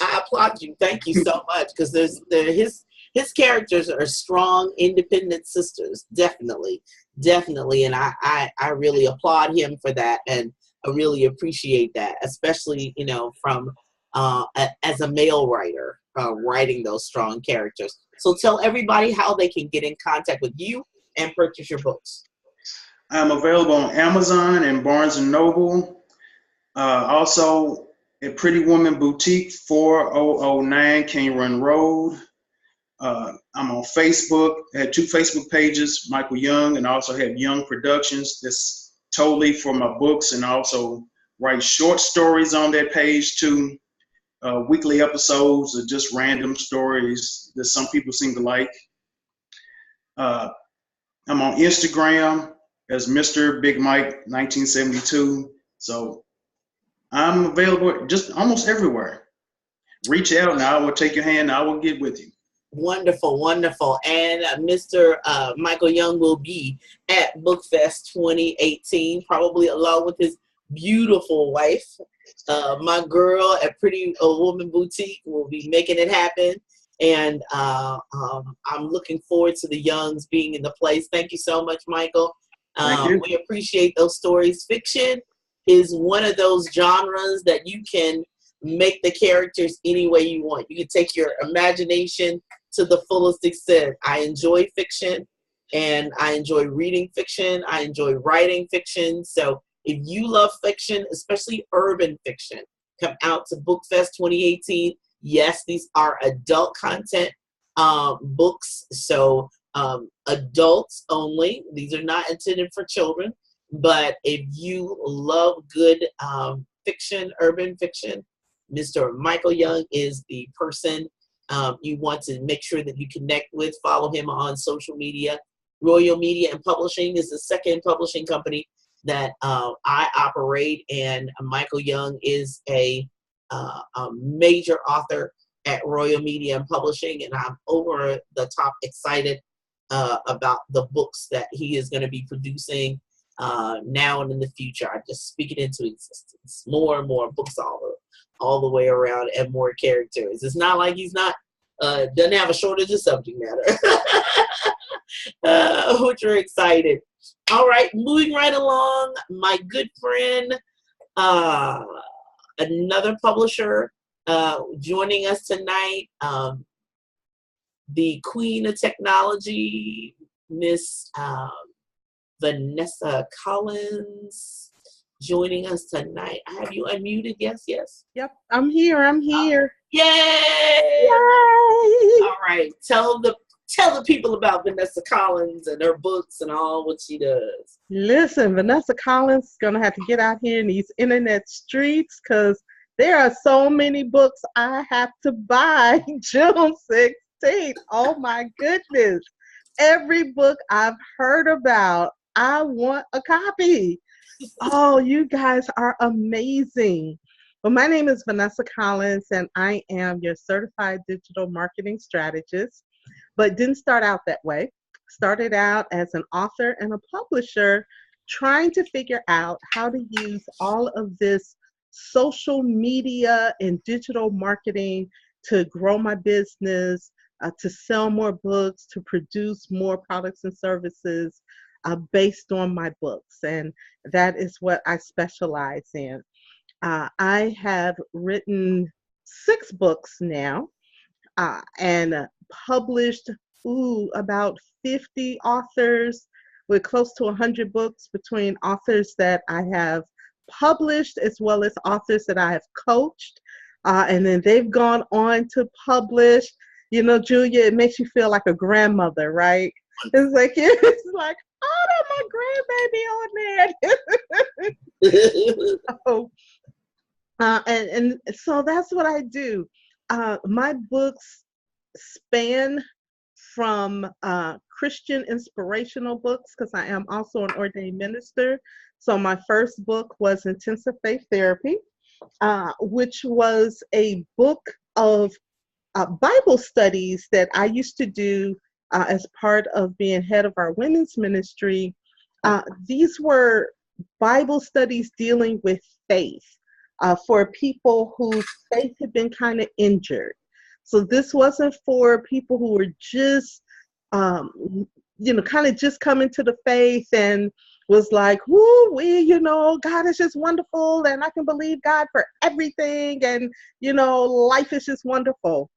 I applaud you. Thank you so much, because his characters are strong, independent sisters, definitely, and I really applaud him for that, and I really appreciate that, especially from as a male writer writing those strong characters. So tell everybody how they can get in contact with you and purchase your books. I'm available on Amazon and Barnes & Noble. Also at Pretty Woman Boutique, 4009 King Run Road. I'm on Facebook. I had 2 Facebook pages, Michael Young, and I also have Young Productions. That's totally for my books, and I also write short stories on that page too. Weekly episodes of just random stories that some people seem to like. I'm on Instagram as Mr. Big Mike 1972. So I'm available just almost everywhere. Reach out and I will take your hand and I will get with you. Wonderful, wonderful. And Mr. Michael Young will be at BookFest 2018, probably along with his beautiful wife. My girl at Pretty Woman Boutique will be making it happen. And I'm looking forward to the Youngs being in the place. Thank you so much, Michael. Thank you. We appreciate those stories. Fiction is one of those genres that you can make the characters any way you want. You can take your imagination to the fullest extent. I enjoy fiction, and I enjoy reading fiction. I enjoy writing fiction. So if you love fiction, especially urban fiction, come out to BookFest 2018. Yes, these are adult content books, so adults only. These are not intended for children. But if you love good fiction, urban fiction, Mr. Michael Young is the person you want to make sure that you connect with. Follow him on social media. Royal Media and Publishing is the second publishing company that I operate, and Michael Young is a major author at Royal Media and Publishing, and I'm over the top excited about the books that he is going to be producing now and in the future. I just speak it into existence. More and more books all the way around, and more characters. It's not like he's not Doesn't have a shortage of subject matter. Which are excited. All right, moving right along. My good friend, another publisher, joining us tonight. The queen of technology, Miss Vanessa Collins, joining us tonight. Have you unmuted? Yes, yes. Yep, I'm here. Yay! Yay! All right, tell the people about Vanessa Collins and her books and all what she does. Listen, Vanessa Collins is going to have to get out here in these internet streets because there are so many books I have to buy June 16th. Oh my goodness. Every book I've heard about, I want a copy. Oh, you guys are amazing. Well, my name is Vanessa Collins, and I am your certified digital marketing strategist, but didn't start out that way. Started out as an author and a publisher, trying to figure out how to use all of this social media and digital marketing to grow my business, to sell more books, to produce more products and services based on my books. And that is what I specialize in. I have written 6 books now and published about 50 authors with close to 100 books between authors that I have published as well as authors that I have coached. And then they've gone on to publish. You know, Julia, it makes you feel like a grandmother, right? It's like, oh, that's my grandbaby on there. And so that's what I do. My books span from Christian inspirational books, because I am also an ordained minister. So my first book was Intensive Faith Therapy, which was a book of Bible studies that I used to do as part of being head of our women's ministry. These were Bible studies dealing with faith for people whose faith had been kind of injured. So this wasn't for people who were just, kind of just coming to the faith and was like, God is just wonderful and I can believe God for everything and, life is just wonderful.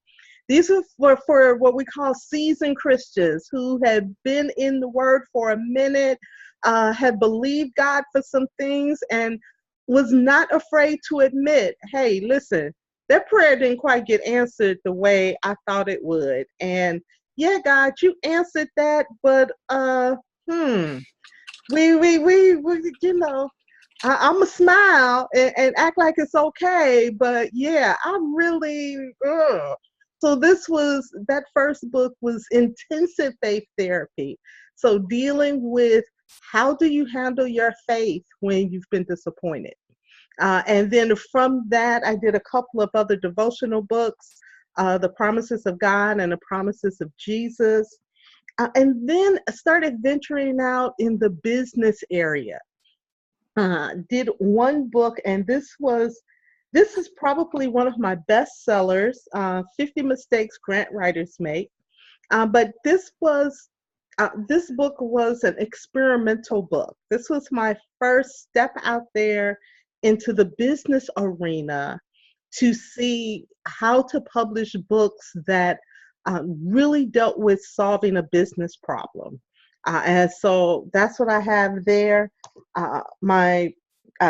These were for what we call seasoned Christians who had been in the Word for a minute, had believed God for some things, and was not afraid to admit, hey, listen, that prayer didn't quite get answered the way I thought it would. And yeah, God, you answered that, but I'm a smile and act like it's okay, but yeah, I'm really. So that first book was Intensive Faith Therapy. So dealing with how do you handle your faith when you've been disappointed. And then from that, I did a couple of other devotional books, The Promises of God and The Promises of Jesus. And then I started venturing out in the business area. Did one book, and this is probably one of my best sellers, 50 Mistakes Grant Writers Make. But this book was an experimental book. This was my first step out there into the business arena to see how to publish books that really dealt with solving a business problem. And so that's what I have there. My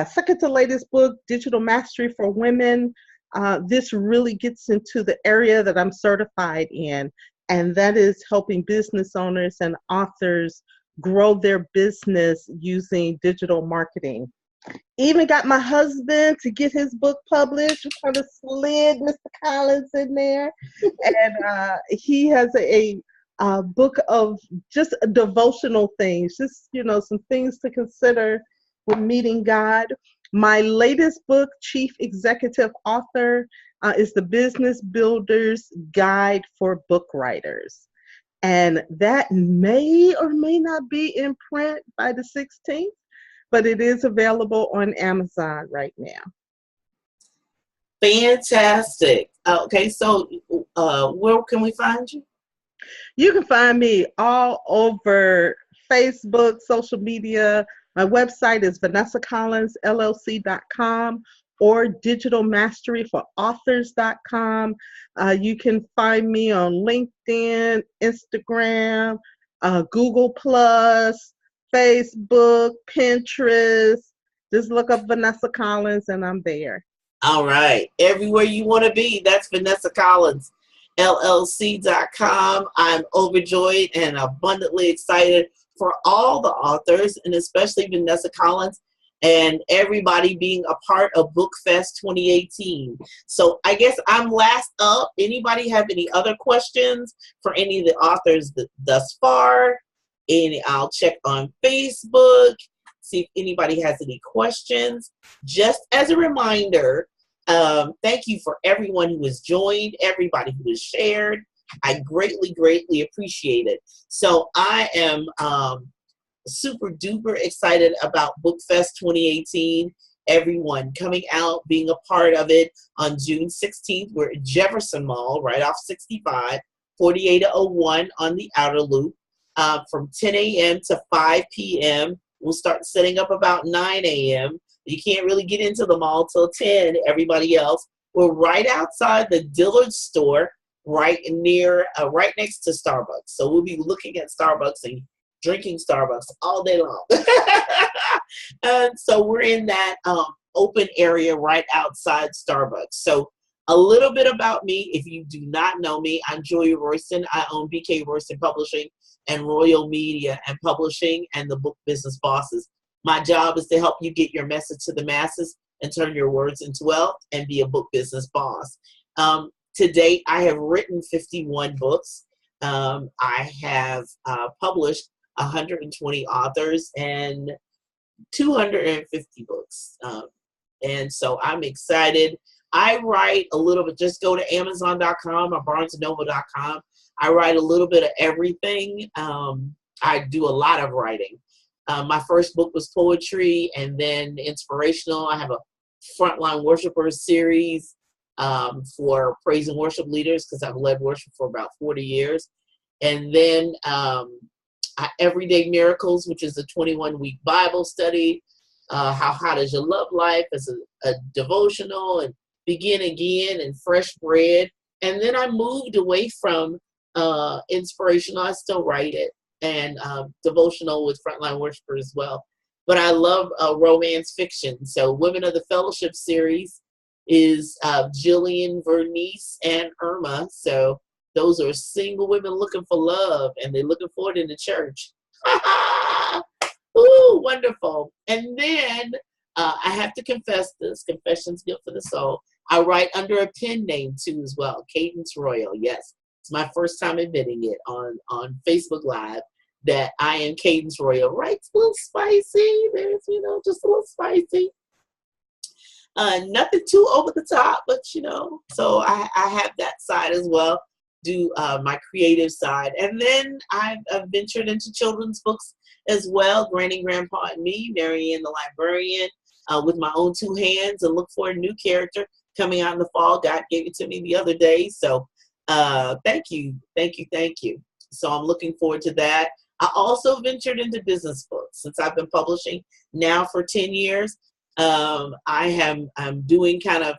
second to latest book, Digital Mastery for Women, this really gets into the area that I'm certified in, and that is helping business owners and authors grow their business using digital marketing. Even got my husband to get his book published. We kind of slid Mr. Collins in there. And he has a book of just devotional things, just, some things to consider when meeting God. My latest book, Chief Executive Author, is The Business Builder's Guide for Book Writers. And that may or may not be in print by the 16th, but it is available on Amazon right now. Fantastic. Okay, so where can we find you? You can find me all over Facebook, social media. My website is VanessaCollinsLLC.com or digitalmasteryforauthors.com. You can find me on LinkedIn, Instagram, Google Plus, Facebook, Pinterest. Just look up Vanessa Collins and I'm there. All right. Everywhere you want to be, that's Vanessa Collins. LLC.com. I'm overjoyed and abundantly excited for all the authors, and especially Vanessa Collins and everybody being a part of BookFest 2018. So I guess I'm last up. Anybody have any other questions for any of the authors thus far? I'll check on Facebook, see if anybody has any questions. Just as a reminder, thank you for everyone who has joined, everybody who has shared. I greatly, greatly appreciate it. So I am super duper excited about BookFest 2018. Everyone coming out, being a part of it on June 16th. We're at Jefferson Mall, right off 65, 4801 on the Outer Loop, from 10 a.m. to 5 p.m. We'll start setting up about 9 a.m. You can't really get into the mall till 10, everybody else. We're right outside the Dillard store, right next to Starbucks. So we'll be looking at Starbucks and drinking Starbucks all day long. And so we're in that open area right outside Starbucks. So a little bit about me, if you do not know me, I'm Julia Royston. I own BK Royston Publishing and Royal Media and Publishing and the Book Business Bosses. My job is to help you get your message to the masses and turn your words into wealth and be a book business boss. To date, I have written 51 books. I have published 120 authors and 250 books. And so I'm excited. I write a little bit, just go to Amazon.com or BarnesandNoble.com. I write a little bit of everything. I do a lot of writing. My first book was poetry and then inspirational. I have a Frontline Worshipers series for praise and worship leaders because I've led worship for about 40 years. And then Everyday Miracles, which is a 21-week Bible study. How Does Your Love Life as a devotional, and Begin Again and Fresh Bread. And then I moved away from inspirational. I still write it. And devotional with Frontline Worshiper as well. But I love romance fiction. So Women of the Fellowship series is Jillian, Vernice, and Irma. So those are single women looking for love, and they're looking for it in the church. Ooh, wonderful. And then I have to confess this. Confession's good for the soul. I write under a pen name too as well. Cadence Royal. Yes, it's my first time admitting it on Facebook Live that I am Cadence Royal. Right, it's a little spicy. There's, just a little spicy. Nothing too over the top, but so I have that side as well. Do my creative side. And then I've ventured into children's books as well. Granny, Grandpa, and Me, Marianne the Librarian, with my own two hands, and look for a new character coming out in the fall. God gave it to me the other day. So thank you. So I'm looking forward to that. I also ventured into business books since I've been publishing now for 10 years. I'm doing kind of,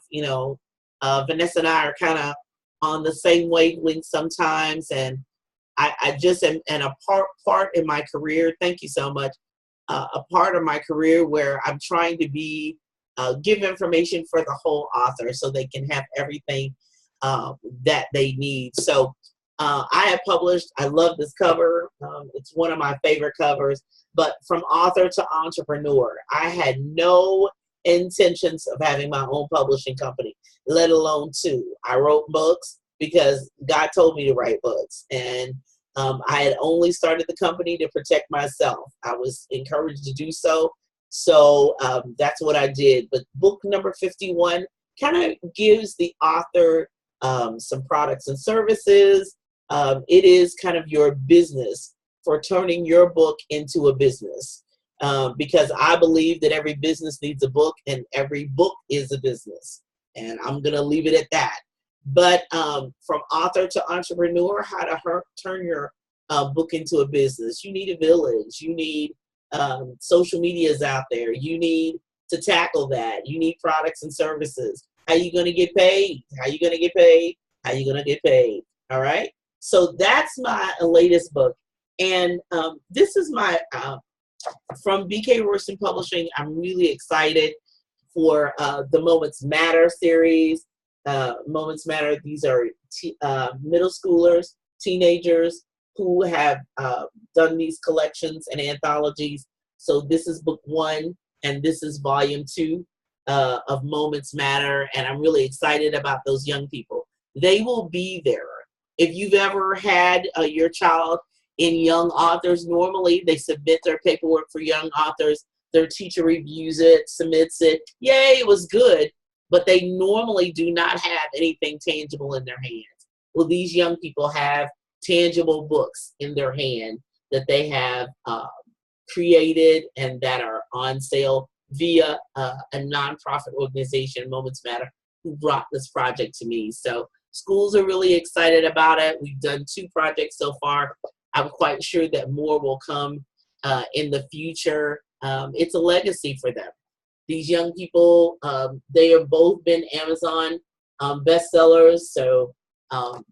Vanessa and I are kind of on the same wavelength sometimes. And I just am in a part in my career. Thank you so much. A part of my career where I'm trying to give information for the whole author so they can have everything that they need. So I have published, I love this cover. It's one of my favorite covers, but From Author to Entrepreneur. I had no intentions of having my own publishing company, let alone two. I wrote books because God told me to write books. And I had only started the company to protect myself. I was encouraged to do so. So that's what I did. But book number 51 kind of gives the author some products and services. It is kind of your business for turning your book into a business. Because I believe that every business needs a book and every book is a business. And I'm going to leave it at that. But from author to entrepreneur, how to turn your book into a business. You need a village. You need social medias out there. You need to tackle that. You need products and services. How you going to get paid? How you going to get paid? How you going to get paid? All right. So that's my latest book. And this is my, from BK Royston Publishing, I'm really excited for the Moments Matter series. Moments Matter, these are middle schoolers, teenagers who have done these collections and anthologies. So this is book 1, and this is volume 2 of Moments Matter, and I'm really excited about those young people. They will be there. If you've ever had your child in Young Authors, normally they submit their paperwork for Young Authors. Their teacher reviews it, submits it. Yay, it was good. But they normally do not have anything tangible in their hands. Well, these young people have tangible books in their hand that they have created and that are on sale via a nonprofit organization, Moments Matter, who brought this project to me. So schools are really excited about it. We've done 2 projects so far. I'm quite sure that more will come in the future. It's a legacy for them. These young people, they have both been Amazon bestsellers, so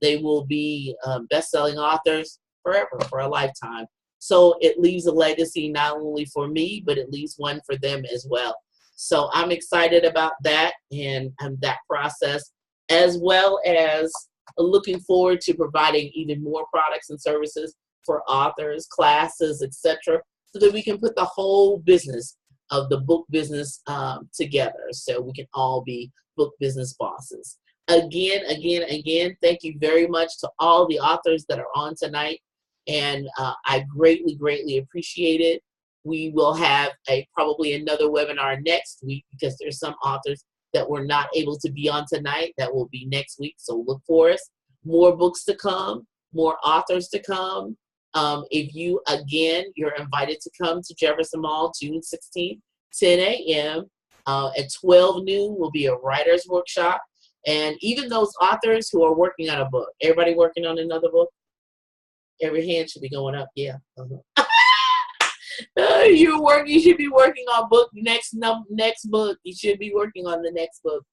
they will be best-selling authors forever, for a lifetime. So it leaves a legacy not only for me, but it leaves one for them as well. So I'm excited about that and that process, as well as looking forward to providing even more products and services for authors, classes, etc., so that we can put the whole business of the book business together, so we can all be book business bosses. Again, thank you very much to all the authors that are on tonight, and I greatly appreciate it. We will have probably another webinar next week, because there's some authors that were not able to be on tonight that will be next week, so look for us. More books to come, more authors to come. If you, again, you're invited to come to Jefferson Mall June 16th, 10 a.m. At 12 noon will be a writer's workshop. And even those authors who are working on a book, everybody working on another book? Every hand should be going up, yeah. You should be working on book next book. You should be working on the next book.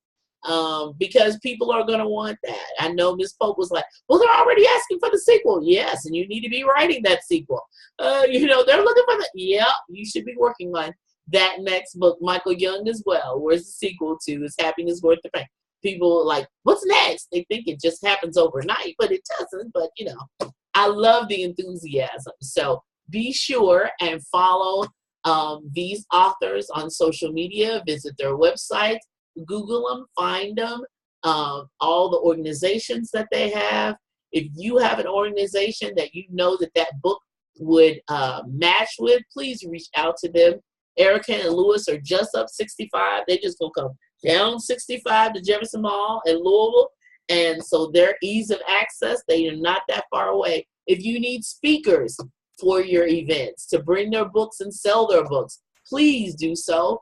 Because people are going to want that. I know Ms. Pope was like, well, they're already asking for the sequel. Yes, and you need to be writing that sequel. They're looking for yeah, you should be working on that next book. Michael Young as well. Where's the sequel to Is Happiness Worth the Pain? People are like, what's next? They think it just happens overnight, but it doesn't. But, I love the enthusiasm. So be sure and follow these authors on social media. Visit their websites. Google them, find them, all the organizations that they have. If you have an organization that you know that book would match with, please reach out to them. Erica and Lewis are just up 65. They just gonna come down 65 to Jefferson Mall in Louisville. And so their ease of access, they are not that far away. If you need speakers for your events to bring their books and sell their books, please do so.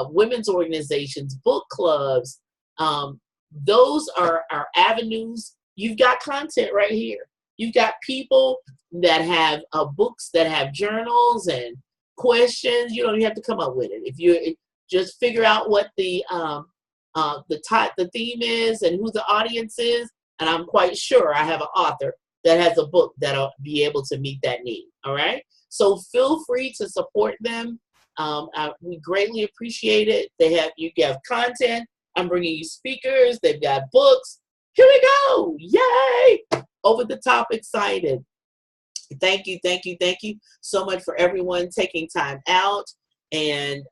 Women's organizations, book clubs, those are our avenues. You've got content right here. You've got people that have books that have journals and questions. You don't even have to come up with it. If you just figure out what the theme is and who the audience is, and I'm quite sure I have an author that has a book that'll be able to meet that need. All right. So feel free to support them. We greatly appreciate it. You have content. I'm bringing you speakers. They've got books. Here we go. Yay. Over the top excited. Thank you so much for everyone taking time out. And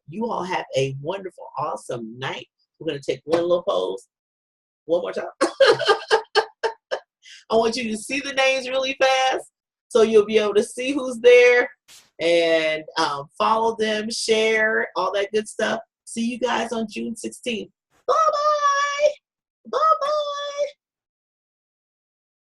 you all have a wonderful, awesome night. We're going to take one little pose. One more time. I want you to see the names really fast, so you'll be able to see who's there and follow them, share, all that good stuff. See you guys on June 16th. Bye-bye. Bye-bye.